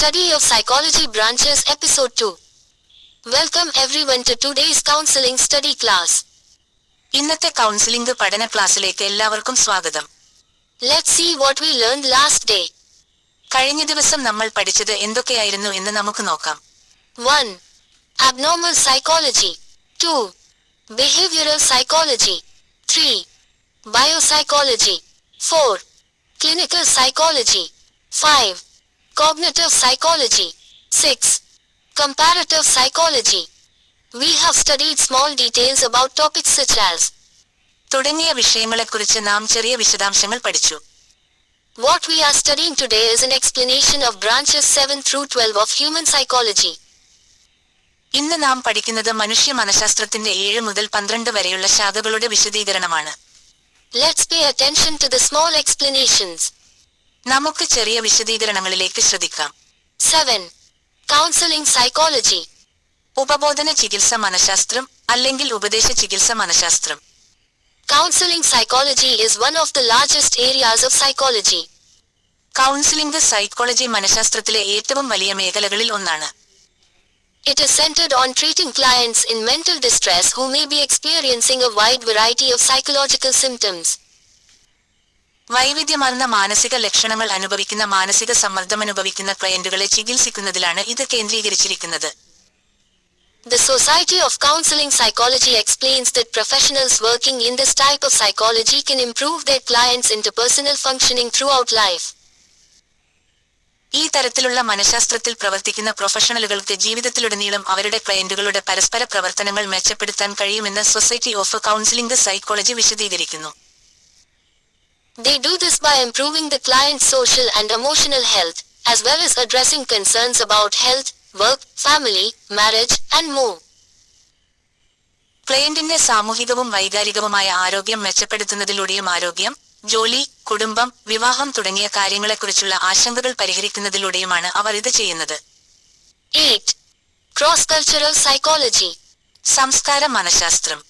Study of Psychology Branches Episode 2. Welcome everyone to today's counseling study class. ഇന്നത്തെ counselling പഠന ക്ലാസ്സിലേക്ക് എല്ലാവർക്കും സ്വാഗതം. Let's see what we learned last day. കഴിഞ്ഞ ദിവസം നമ്മൾ പഠിച്ചത് എന്തൊക്കെയായിരുന്നു എന്ന് നമുക്ക് നോക്കാം. 1. Abnormal psychology. 2. Behavioral psychology. 3. Biopsychology. 4. Clinical psychology. 5. Cognitive psychology. 6. Comparative psychology. We have studied small details about topics such as തുടങ്ങിയ വിഷയങ്ങളെക്കുറിച്ച് നാം ചെറിയ വിശദാംശങ്ങൾ പഠിച്ചു. What we are studying today is an explanation of branches 7 through 12 of human psychology. ഇന്ന് നാം പഠിക്കുന്നത് മനുഷ്യ മനഃശാസ്ത്രത്തിന്റെ 7 മുതൽ 12 വരെയുള്ള ശാഖകളുടെ വിശദീകരണമാണ്. Let's pay attention to the small explanations. നമുക്ക് ചെറിയ വിശദീകരണങ്ങളിലേക്ക് ശ്രദ്ധിക്കാം. 7. Counseling psychology. ഉപബോധന ചികിത്സ മനഃശാസ്ത്രം അല്ലെങ്കിൽ ഉപദേശ ചികിത്സ മനഃശാസ്ത്രം. Counseling psychology is one of the largest areas of psychology. Counselling psychology മനഃശാസ്ത്രത്തിലെ ഏറ്റവും വലിയ മേഖലകളിൽ ഒന്നാണ്. It is centered on treating clients in mental distress who may be experiencing a wide variety of psychological symptoms. വൈവിധ്യമാർന്ന മാനസിക ലക്ഷണങ്ങൾ അനുഭവിക്കുന്ന മാനസിക സമ്മർദ്ദമനുഭവിക്കുന്ന ക്ലയന്റുകളെ ചികിത്സിക്കുന്നതിലാണ് ഇത് കേന്ദ്രീകരിച്ചിരിക്കുന്നത്. The Society of Counseling Psychology explains that professionals working in this type of psychology can improve their clients' interpersonal functioning throughout life. ഈ തരത്തിലുള്ള മനഃശാസ്ത്രത്തിൽ പ്രവർത്തിക്കുന്ന പ്രൊഫഷണലുകൾക്ക് ജീവിതത്തിലുടനീളം അവരുടെ ക്ലയന്റുകളുടെ പരസ്പര പ്രവർത്തനങ്ങൾ മെച്ചപ്പെടുത്താൻ കഴിയുമെന്ന് സൊസൈറ്റി ഓഫ് കൗൺസിലിംഗ് സൈക്കോളജി വിശദീകരിക്കുന്നു. They do this by improving the client's social and emotional health, as well as addressing concerns about health, work, family, marriage, and more. ക്ലയന്റിന്റെ സാമൂഹികവും വൈകാരികവുമായ ആരോഗ്യം മെച്ചപ്പെടുത്തുന്നതിലൂടെയും ആരോഗ്യം, ജോലി, കുടുംബം, വിവാഹം തുടങ്ങിയ കാര്യങ്ങളെക്കുറിച്ചുള്ള ആശങ്കകൾ പരിഹരിക്കുന്നതിലൂടെയുമാണ് അവർ ഇത് ചെയ്യുന്നത്. 8. Cross-cultural psychology. സംസ്കാര മനഃശാസ്ത്രം.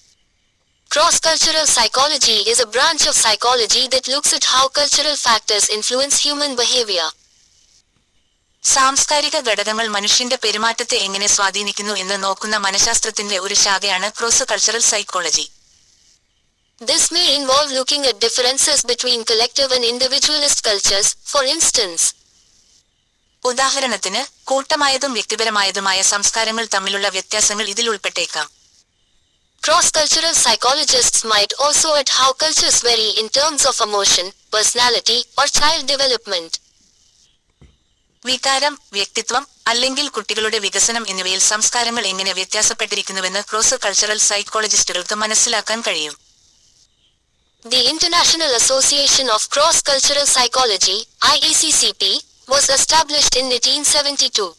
Cross-cultural psychology is a branch of psychology that looks at how cultural factors influence human behavior. സാംസ്കാരിക ഘടകങ്ങൾ മനുഷ്യന്റെ പെരുമാറ്റത്തെ എങ്ങനെ സ്വാധീനിക്കുന്നു എന്ന് നോക്കുന്ന മനഃശാസ്ത്രത്തിന്റെ ഒരു ശാഖയാണ് cross cultural psychology. This may involve looking at differences between collective and individualist cultures, for instance. ഉദാഹരണത്തിന്, കൂട്ടമായതും വ്യക്തിപരമായതുമായ സംസ്കാരങ്ങൾ തമ്മിലുള്ള വ്യത്യാസങ്ങൾ ഇതിൽ ഉൾപ്പെട്ടേക്കാം. Cross-cultural psychologists might also at how cultures vary in terms of emotion, personality, or child development. വികാരം, വ്യക്തിത്വം, അല്ലെങ്കിൽ കുട്ടികളുടെ വികസനം എന്നിവയിൽ സംസ്കാരങ്ങൾ എങ്ങനെ വ്യത്യാസപ്പെട്ടിരിക്കുന്നുവെന്ന് ക്രോസ് കൾച്ചറൽ സൈക്കോളജിസ്റ്റുകൾക്ക് മനസ്സിലാക്കാൻ കഴിയും. The International Association of Cross-Cultural Psychology, IACCP, was established in 1872.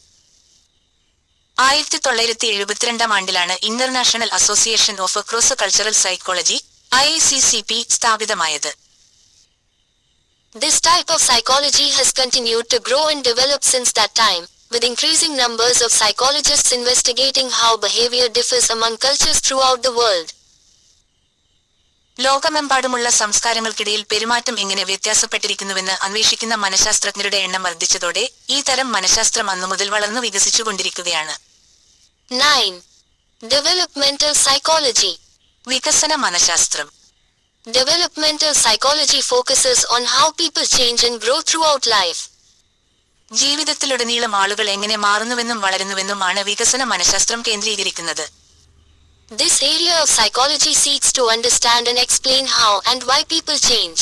1972 ആണ്ടിലാണ് International Association of Cross cultural Psychology, IACCP, സ്ഥാപിതമായത്. This type of psychology has continued to grow and develop since that time, with increasing numbers of psychologists investigating how behavior differs among cultures throughout the world. ലോകമെമ്പാടുമുള്ള സംസ്കാരങ്ങൾക്കിടയിൽ പെരുമാറ്റം എങ്ങനെ വ്യത്യാസപ്പെട്ടിരിക്കുന്നുവെന്ന് അന്വേഷിക്കുന്ന മനഃശാസ്ത്രജ്ഞരുടെ എണ്ണം വർദ്ധിച്ചതോടെ ഈ തരം മനഃശാസ്ത്രം അന്നുമുതൽ വളർന്നു വികസിച്ചുകൊണ്ടിരിക്കുകയാണ്. 9. Developmental psychology. വികസന മനഃശാസ്ത്രം. Developmental psychology focuses on how people change and grow throughout life. ജീവിതത്തിലുടനീളം ആളുകൾ എങ്ങനെ മാറുന്നുവെന്നും വളരുന്നുവെന്നുമാണ് വികസന മനഃശാസ്ത്രം കേന്ദ്രീകരിക്കുന്നത്. This area of psychology seeks to understand and explain how and why people change.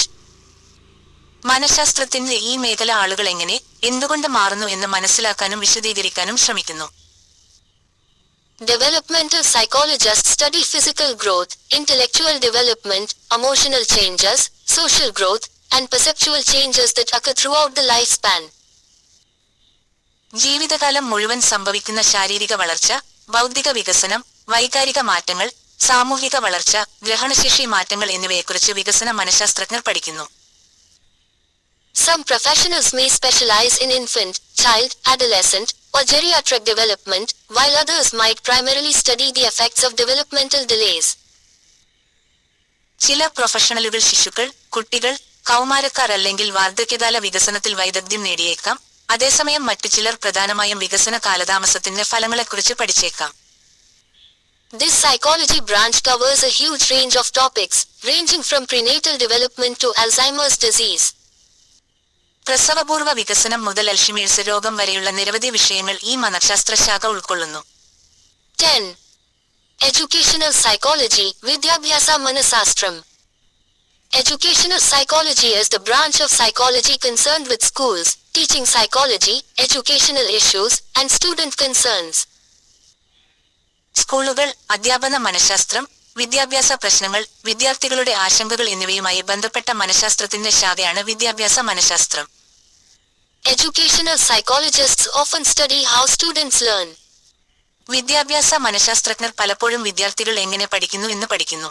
മനഃശാസ്ത്രത്തിന്റെ ഈ മേഖല ആളുകൾ എങ്ങനെ, എന്തുകൊണ്ട് മാറുന്നു എന്ന് മനസ്സിലാക്കാനും വിശദീകരിക്കാനും ശ്രമിക്കുന്നു. Developmental psychologists study physical growth, intellectual development, emotional changes, social growth, and perceptual changes that occur throughout the lifespan. ജീവിതകാലം മുഴുവൻ സംഭവിക്കുന്ന ശാരീരിക വളർച്ച, ബൗദ്ധിക വികസനം, വൈകാരിക മാറ്റങ്ങൾ, സാമൂഹിക വളർച്ച, ഗ്രഹണശേഷി മാറ്റങ്ങൾ എന്നിവയെക്കുറിച്ച് വികസന മനഃശാസ്ത്രജ്ഞർ പഠിക്കുന്നു. Some professionals may specialize in infant, child, adolescent, or geriatric development, while others might primarily study the effects of developmental delays. ചില പ്രൊഫഷണലുകൾ ശിശുക്കൾ, കുട്ടികൾ, കൗമാരക്കാർ അല്ലെങ്കിൽ വാർദ്ധക്യകാല വികസനത്തിൽ വൈദഗ്ധ്യം നേടിയേക്കാം, അതേസമയം മറ്റു ചിലർ പ്രധാനമായും വികസന കാലതാമസത്തിന്റെ ഫലങ്ങളെക്കുറിച്ച് പഠിച്ചേക്കാം. This psychology branch covers a huge range of topics, ranging from prenatal development to Alzheimer's disease. പ്രസവപൂർവ്വ വികസനം മുതൽ അൽഷിമേഴ്സ് രോഗം വരെയുള്ള നിരവധി വിഷയങ്ങൾ ഈ മനഃശാസ്ത്ര ശാഖ ഉൾക്കൊള്ളുന്നു. 10. Educational psychology, Vidyabhyasa Manasastram. Educational psychology is the branch of psychology concerned with schools, teaching psychology, educational issues, and student concerns. സ്കൂളുകൾ, അധ്യാപന മനഃശാസ്ത്രം, വിദ്യാഭ്യാസ പ്രശ്നങ്ങൾ, വിദ്യാർത്ഥികളുടെ ആശങ്കകൾ എന്നിവയുമായി ബന്ധപ്പെട്ട മനഃശാസ്ത്രത്തിന്റെ ശാഖയാണ് വിദ്യാഭ്യാസ മനഃശാസ്ത്രം. Educational psychologists often study how students learn. വിദ്യാഭ്യാസ മനഃശാസ്ത്രജ്ഞർ പലപ്പോഴും വിദ്യാർത്ഥികൾ എങ്ങനെ പഠിക്കുന്നു എന്ന് പഠിക്കുന്നു.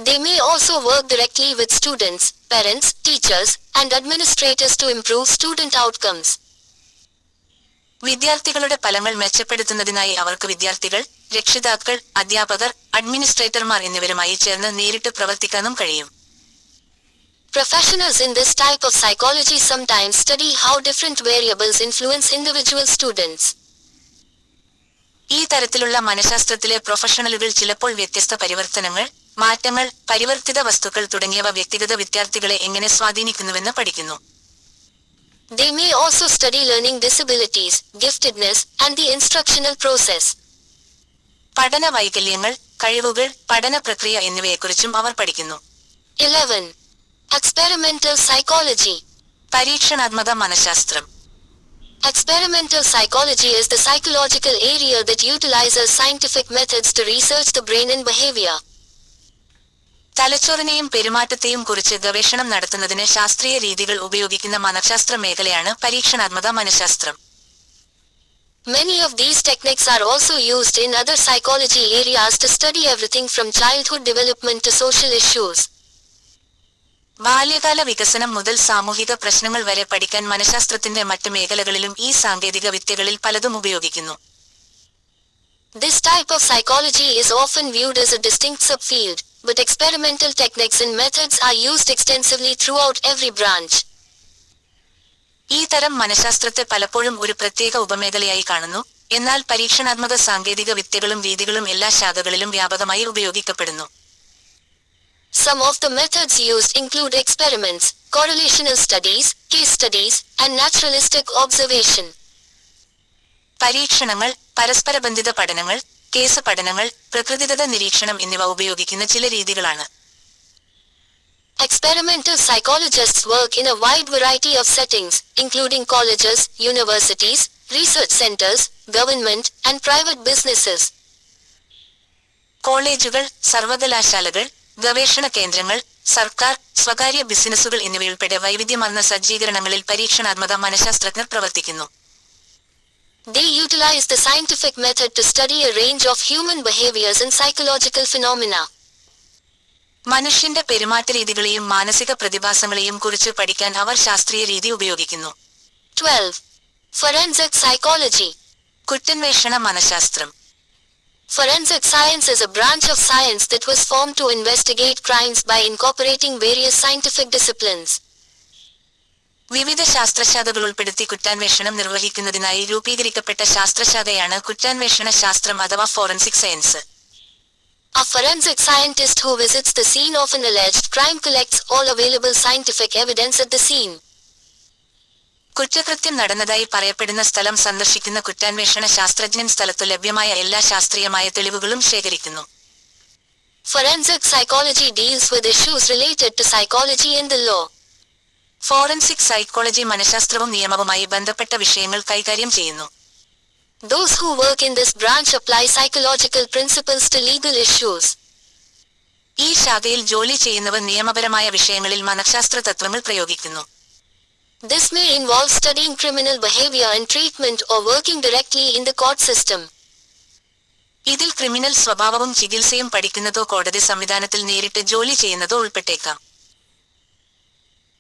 They may also work directly with students, parents, teachers, and administrators to improve student outcomes. വിദ്യാർത്ഥികളുടെ ഫലങ്ങൾ മെച്ചപ്പെടുത്തുന്നതിനായി അവർക്ക് വിദ്യാർത്ഥികൾ, രക്ഷിതാക്കൾ, അധ്യാപകർ, അഡ്മിനിസ്ട്രേറ്റർമാർ എന്നിവരുമായി ചേർന്ന് നേരിട്ട് പ്രവർത്തിക്കാനും കഴിയും. Professionals in this type of psychology sometimes study how different variables influence individual students. ഈ തരത്തിലുള്ള മനഃശാസ്ത്രത്തിലെ പ്രൊഫഷണലുകൾ ചിലപ്പോൾ വ്യത്യസ്ത പരിവർത്തനങ്ങൾ, മാറ്റങ്ങൾ, പരിവർത്തിത വസ്തുക്കൾ തുടങ്ങിയവ വ്യക്തിഗത വിദ്യാർത്ഥികളെ എങ്ങനെ സ്വാധീനിക്കുന്നുവെന്ന് പഠിക്കുന്നു. They may also study learning disabilities, giftedness, and the instructional process. പഠന വൈകല്യങ്ങൾ, കഴിവുകൾ, പഠന പ്രക്രിയ എന്നിവയെക്കുറിച്ചും അവർ പഠിക്കുന്നു. 11. Experimental psychology. പരീക്ഷണാത്മക മനഃശാസ്ത്രം. Experimental psychology is the psychological area that utilizes scientific methods to research the brain and behavior. തലച്ചോറിനെയും പെരുമാറ്റത്തെയും കുറിച്ച് ഗവേഷണം നടത്തുന്നതിന് ശാസ്ത്രീയ രീതികൾ ഉപയോഗിക്കുന്ന മനഃശാസ്ത്ര മേഖലയാണ് പരീക്ഷണാത്മക മനഃശാസ്ത്രം. Many of these techniques are also used in other psychology areas to study everything from childhood development to social issues. ബാല്യകാല വികസനം മുതൽ സാമൂഹിക പ്രശ്നങ്ങൾ വരെ പഠിക്കാൻ മനഃശാസ്ത്രത്തിന്റെ മറ്റ് മേഖലകളിലും ഈ സാങ്കേതിക വിദ്യകളിൽ പലതും ഉപയോഗിക്കുന്നു. This type of psychology is often viewed as a distinct subfield, but experimental techniques and methods are used extensively throughout every branch. ഈ തരം മനഃശാസ്ത്രത്തെ പലപ്പോഴും ഒരു പ്രത്യേക ഉപമേഖലയായി കാണുന്നു, എന്നാൽ പരീക്ഷണാത്മക സാങ്കേതിക വിദ്യകളും രീതികളും എല്ലാ ശാഖകളിലും വ്യാപകമായി ഉപയോഗിക്കപ്പെടുന്നു. Some of the methods used include experiments, correlational studies, case studies, and naturalistic observation. പരീക്ഷണങ്ങൾ, പരസ്പരബന്ധിത പഠനങ്ങൾ, കേസ് പഠനങ്ങൾ, പ്രകൃതിദത്ത നിരീക്ഷണം എന്നിവ ഉപയോഗിക്കുന്ന ചില രീതികളാണ്. Experimental psychologists work in a wide variety of settings, including colleges, universities, research centers, government, and private businesses. കോളേജുകൾ, സർവകലാശാലകൾ, ഗവേഷണ കേന്ദ്രങ്ങൾ, സർക്കാർ, സ്വകാര്യ ബിസിനസ്സുകൾ എന്നിവയുൾപ്പെടെ വൈവിധ്യമാർന്ന സജ്ജീകരണങ്ങളിൽ പരീക്ഷണാത്മക മനഃശാസ്ത്രജ്ഞർ പ്രവർത്തിക്കുന്നു. They utilize the scientific method to study a range of human behaviors and psychological phenomena. മനുഷ്യന്റെ പെരുമാറ്റരീതികളെയും മാനസിക പ്രതിഭാസങ്ങളെയും കുറിച്ച് പഠിക്കാൻ അവർ ശാസ്ത്രീയ രീതി ഉപയോഗിക്കുന്നു. 12. Forensic psychology. കുറ്റാന്വേഷണ മനഃശാസ്ത്രം. Forensic science is a branch of science that was formed to investigate crimes by incorporating various scientific disciplines. വിവിധ ശാസ്ത്രശാഖകൾ ഉൾപ്പെടുത്തി കുറ്റാന്വേഷണം നിർവഹിക്കുന്നതിനായി രൂപീകരിക്കപ്പെട്ട ശാസ്ത്രശാഖയാണ് കുറ്റാന്വേഷണ ശാസ്ത്രം അഥവാ forensic science. A forensic scientist who visits the scene of an alleged crime collects all available scientific evidence at the scene. കുറ്റകൃത്യം നടന്നതായി പറയപ്പെടുന്ന സ്ഥലം സന്ദർശിക്കുന്ന കുറ്റാന്വേഷണ ശാസ്ത്രജ്ഞൻ സ്ഥലത്തു ലഭ്യമായ എല്ലാ ശാസ്ത്രീയമായ തെളിവുകളും ശേഖരിക്കുന്നു. Forensic psychology deals with issues related to psychology and the law. Forensic psychology മനഃശാസ്ത്രവും നിയമവുമായി ബന്ധപ്പെട്ട വിഷയങ്ങൾ കൈകാര്യം ചെയ്യുന്നു. Those who work in this branch apply psychological principles to legal issues. ഈ ശാഖയിൽ ജോലി ചെയ്യുന്നവർ നിയമപരമായ വിഷയങ്ങളിൽ മനഃശാസ്ത്ര തത്വങ്ങൾ പ്രയോഗിക്കുന്നു. This may involve studying criminal behavior and treatment or working directly in the court system. ഇതിൽ ക്രിമിനൽ സ്വഭാവവും ചികിത്സയും പഠിക്കുന്നതോ കോടതി സംവിധാനത്തിൽ നേരിട്ട് ജോലി ചെയ്യുന്നതോ ഉൾപ്പെട്ടേക്കാം.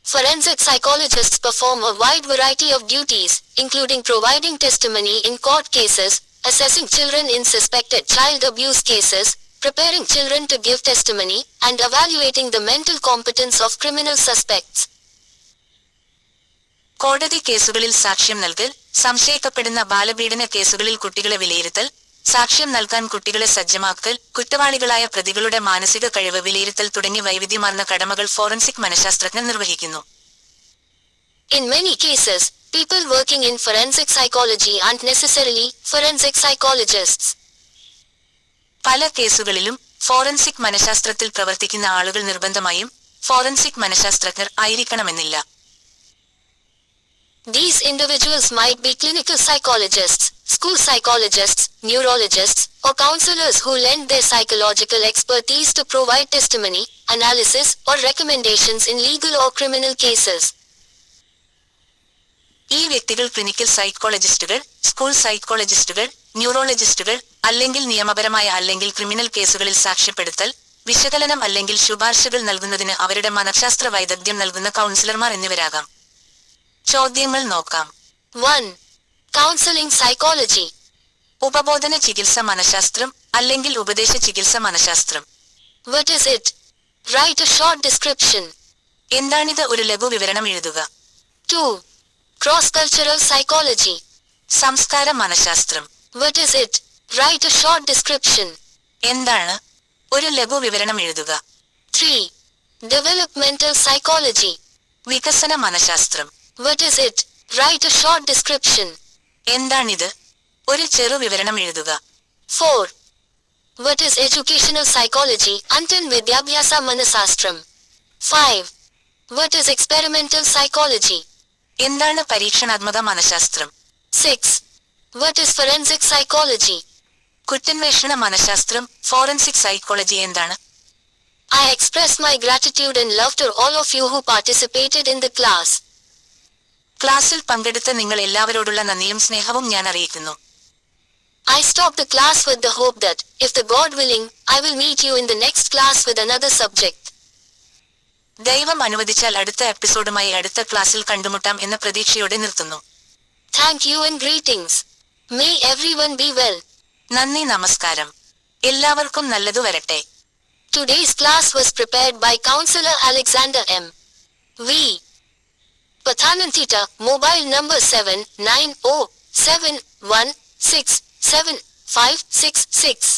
Forensic psychologists perform a wide variety of duties, including providing testimony in court cases, assessing children in suspected child abuse cases, preparing children to give testimony, and evaluating the mental competence of criminal suspects. കോടതി കേസുകളിൽ സാക്ഷ്യം നൽകൽ, സംശയിക്കപ്പെടുന്ന ബാലപീഡന കേസുകളിൽ കുട്ടികളെ വിലയിരുത്തൽ, സാക്ഷ്യം നൽകാൻ കുട്ടികളെ സജ്ജമാക്കൽ, കുറ്റവാളികളായ പ്രതികളുടെ മാനസിക കഴിവ് വിലയിരുത്തൽ തുടങ്ങി വൈവിധ്യമാർന്ന കടമകൾ ഫോറൻസിക് മനഃശാസ്ത്രജ്ഞർ നിർവഹിക്കുന്നു. In many cases, people working in forensic psychology aren't necessarily forensic psychologists. പല കേസുകളിലും ഫോറൻസിക് മനഃശാസ്ത്രത്തിൽ പ്രവർത്തിക്കുന്ന ആളുകൾ നിർബന്ധമായും ഫോറൻസിക് മനഃശാസ്ത്രജ്ഞർ ആയിരിക്കണമെന്നില്ല. These individuals might be clinical psychologists, school psychologists, neurologists, or counselors who lend their psychological expertise to provide testimony, analysis, or recommendations in legal or criminal cases. ഈ വ്യക്തികൾ clinical സൈക്കോളജിസ്റ്റുകൾ, school സൈക്കോളജിസ്റ്റുകൾ, ന്യൂറോളജിസ്റ്റുകൾ, അല്ലെങ്കിൽ നിയമപരമായ അല്ലെങ്കിൽ criminal കേസുകളിൽ സാക്ഷ്യപ്പെടുത്തൽ, വിശകലനം അല്ലെങ്കിൽ ശുപാർശകൾ നൽകുന്നതിന് അവരുടെ മനഃശാസ്ത്ര വൈദഗ്ധ്യം നൽകുന്ന കൗൺസിലർമാർ എന്നിവരാകാം. ചോദ്യങ്ങൾ നോക്കാം. 1. Counseling psychology. ഉപബോധന ചികിത്സ മനഃശാസ്ത്രം അല്ലെങ്കിൽ ഉപദേശ ചികിത്സ മനഃശാസ്ത്രം. What is it? Write a short description. എന്താണിത്? ഒരു ലഘു വിവരണം എഴുതുക. 2. Cross-cultural psychology. സംസ്കാര മനഃശാസ്ത്രം. What is it? Write a short description. എന്താണ്? ഒരു ലഘു വിവരണം എഴുതുക. 3. Developmental psychology. വികസന മനഃശാസ്ത്രം. What is it? Write a short description. എന്താണിത്? ഒരു ചെറു വിവരണം എഴുതുക. 4. What is educational psychology? Antan Vidyabhyasa Manasastram. 5. What is experimental psychology? എന്താണ് പരീക്ഷണാത്മക മനഃശാസ്ത്രം? 6. What is forensic psychology? കുറ്റാന്വേഷണ മനഃശാസ്ത്രം, ഫോറൻസിക് സൈക്കോളജി എന്താണ്? I express my gratitude and love to all of you who participated in the class. ക്ലാസ്സിൽ പങ്കെടുത്ത നിങ്ങൾ എല്ലാവരോടുള്ള നന്ദിയും സ്നേഹവും ഞാൻ അറിയിക്കുന്നു. I stop the class with the hope that, if the God willing, I will meet you in the next class with another subject. ദൈവം അനുവദിച്ചാൽ അടുത്ത എപ്പിസോഡുമായി അടുത്ത ക്ലാസ്സിൽ കണ്ടുമുട്ടാം എന്ന പ്രതീക്ഷയോടെ നിർത്തുന്നു. Thank you and greetings. May everyone be well. നന്ദി, നമസ്കാരം. എല്ലാവർക്കും നല്ലതു വരട്ടെ. Today's class was prepared by Counselor Alexander M. V. Pathanantita, mobile number 7907167566.